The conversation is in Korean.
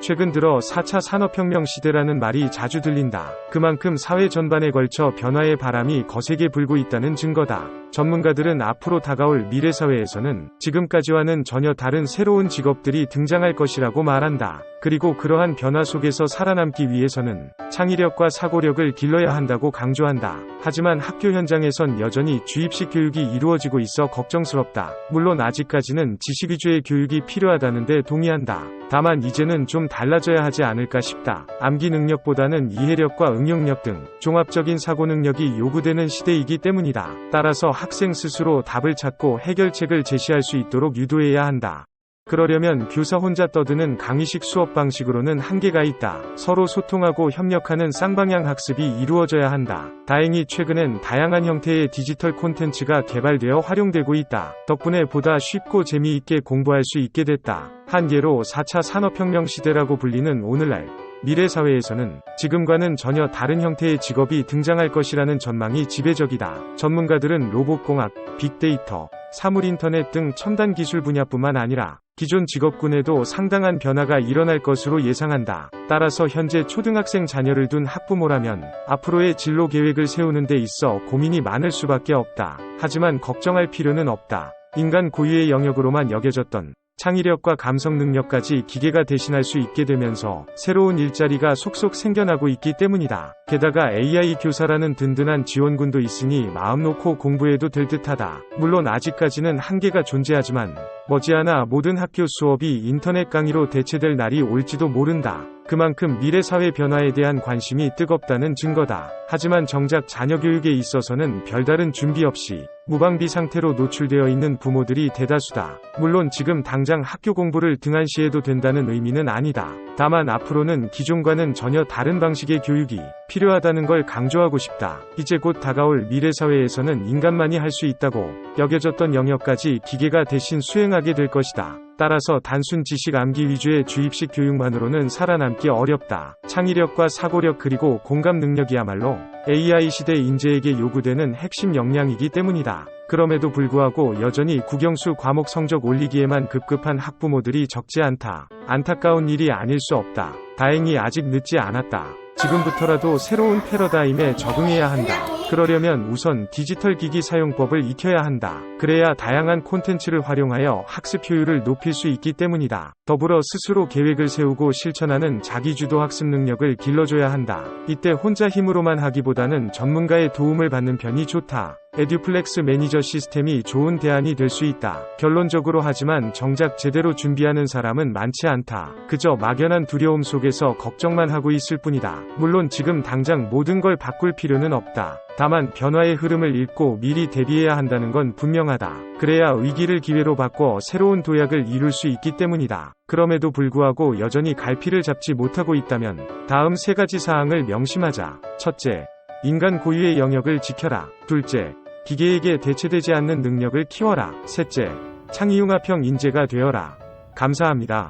최근 들어 4차 산업혁명 시대라는 말이 자주 들린다. 그만큼 사회 전반에 걸쳐 변화의 바람이 거세게 불고 있다는 증거다. 전문가들은 앞으로 다가올 미래 사회에서는 지금까지와는 전혀 다른 새로운 직업들이 등장할 것이라고 말한다. 그리고 그러한 변화 속에서 살아남기 위해서는 창의력과 사고력을 길러야 한다고 강조한다. 하지만 학교 현장에선 여전히 주입식 교육이 이루어지고 있어 걱정스럽다. 물론 아직까지는 지식 위주의 교육이 필요하다는데 동의한다. 다만 이제는 좀 달라져야 하지 않을까 싶다. 암기 능력보다는 이해력과 응용력 등 종합적인 사고 능력이 요구되는 시대이기 때문이다. 따라서 학생 스스로 답을 찾고 해결책을 제시할 수 있도록 유도해야 한다. 그러려면 교사 혼자 떠드는 강의식 수업 방식으로는 한계가 있다. 서로 소통하고 협력하는 쌍방향 학습이 이루어져야 한다. 다행히 최근엔 다양한 형태의 디지털 콘텐츠가 개발되어 활용되고 있다. 덕분에 보다 쉽고 재미있게 공부할 수 있게 됐다. 한계로 4차 산업혁명 시대라고 불리는 오늘날 미래 사회에서는 지금과는 전혀 다른 형태의 직업이 등장할 것이라는 전망이 지배적이다. 전문가들은 로봇공학, 빅데이터, 사물인터넷 등 첨단 기술 분야뿐만 아니라 기존 직업군에도 상당한 변화가 일어날 것으로 예상한다. 따라서 현재 초등학생 자녀를 둔 학부모라면 앞으로의 진로 계획을 세우는 데 있어 고민이 많을 수밖에 없다. 하지만 걱정할 필요는 없다. 인간 고유의 영역으로만 여겨졌던 창의력과 감성 능력까지 기계가 대신할 수 있게 되면서 새로운 일자리가 속속 생겨나고 있기 때문이다. 게다가 AI 교사라는 든든한 지원군도 있으니 마음 놓고 공부해도 될 듯하다. 물론 아직까지는 한계가 존재하지만 머지않아 모든 학교 수업이 인터넷 강의로 대체될 날이 올지도 모른다. 그만큼 미래 사회 변화에 대한 관심이 뜨겁다는 증거다. 하지만 정작 자녀 교육에 있어서는 별다른 준비 없이 무방비 상태로 노출되어 있는 부모들이 대다수다. 물론 지금 당장 학교 공부를 등한시해도 된다는 의미는 아니다. 다만 앞으로는 기존과는 전혀 다른 방식의 교육이 필요하다는 걸 강조하고 싶다. 이제 곧 다가올 미래 사회에서는 인간만이 할 수 있다고 여겨졌던 영역까지 기계가 대신 수행하게 될 것이다. 따라서 단순 지식 암기 위주의 주입식 교육만으로는 살아남기 어렵다. 창의력과 사고력 그리고 공감 능력이야말로 AI 시대 인재에게 요구되는 핵심 역량이기 때문이다. 그럼에도 불구하고 여전히 국영수 과목 성적 올리기에만 급급한 학부모들이 적지 않다. 안타까운 일이 아닐 수 없다. 다행히 아직 늦지 않았다. 지금부터라도 새로운 패러다임에 적응해야 한다. 그러려면 우선 디지털 기기 사용법을 익혀야 한다. 그래야 다양한 콘텐츠를 활용하여 학습 효율을 높일 수 있기 때문이다. 더불어 스스로 계획을 세우고 실천하는 자기주도 학습 능력을 길러줘야 한다. 이때 혼자 힘으로만 하기보다는 전문가의 도움을 받는 편이 좋다. 에듀플렉스 매니저 시스템이 좋은 대안이 될 수 있다. 결론적으로 하지만 정작 제대로 준비하는 사람은 많지 않다. 그저 막연한 두려움 속에서 걱정만 하고 있을 뿐이다. 물론 지금 당장 모든 걸 바꿀 필요는 없다. 다만 변화의 흐름을 읽고 미리 대비해야 한다는 건 분명하다. 그래야 위기를 기회로 바꿔 새로운 도약을 이룰 수 있기 때문이다. 그럼에도 불구하고 여전히 갈피를 잡지 못하고 있다면 다음 3가지 사항을 명심하자. 첫째, 인간 고유의 영역을 지켜라. 둘째, 기계에게 대체되지 않는 능력을 키워라. 셋째, 창의융합형 인재가 되어라. 감사합니다.